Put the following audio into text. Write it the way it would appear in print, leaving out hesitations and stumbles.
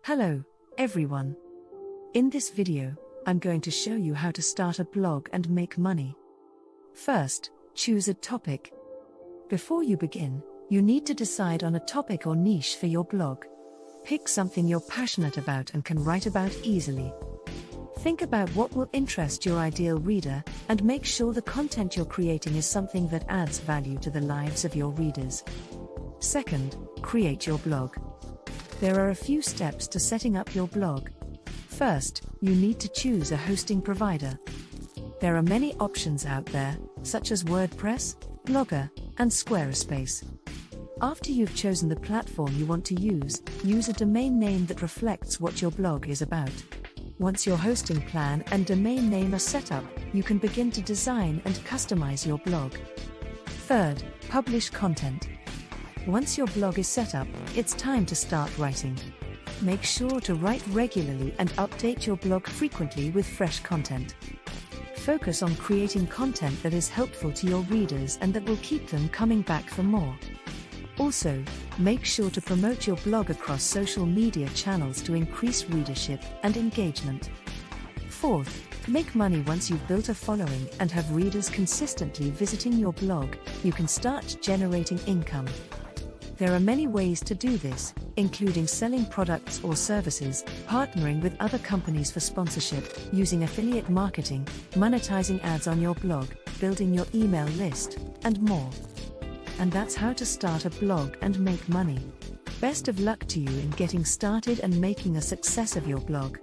Hello, everyone. In this video, I'm going to show you how to start a blog and make money. First, choose a topic. Before you begin, you need to decide on a topic or niche for your blog. Pick something you're passionate about and can write about easily. Think about what will interest your ideal reader, and make sure the content you're creating is something that adds value to the lives of your readers. Second, create your blog. There are a few steps to setting up your blog. First, you need to choose a hosting provider. There are many options out there, such as WordPress, Blogger, and Squarespace. After you've chosen the platform you want to use a domain name that reflects what your blog is about. Once your hosting plan and domain name are set up, you can begin to design and customize your blog. Third, publish content. Once your blog is set up, it's time to start writing. Make sure to write regularly and update your blog frequently with fresh content. Focus on creating content that is helpful to your readers and that will keep them coming back for more. Also, make sure to promote your blog across social media channels to increase readership and engagement. Fourth, make money. Once you've built a following and have readers consistently visiting your blog, you can start generating income. There are many ways to do this, including selling products or services, partnering with other companies for sponsorship, using affiliate marketing, monetizing ads on your blog, building your email list, and more. And that's how to start a blog and make money. Best of luck to you in getting started and making a success of your blog.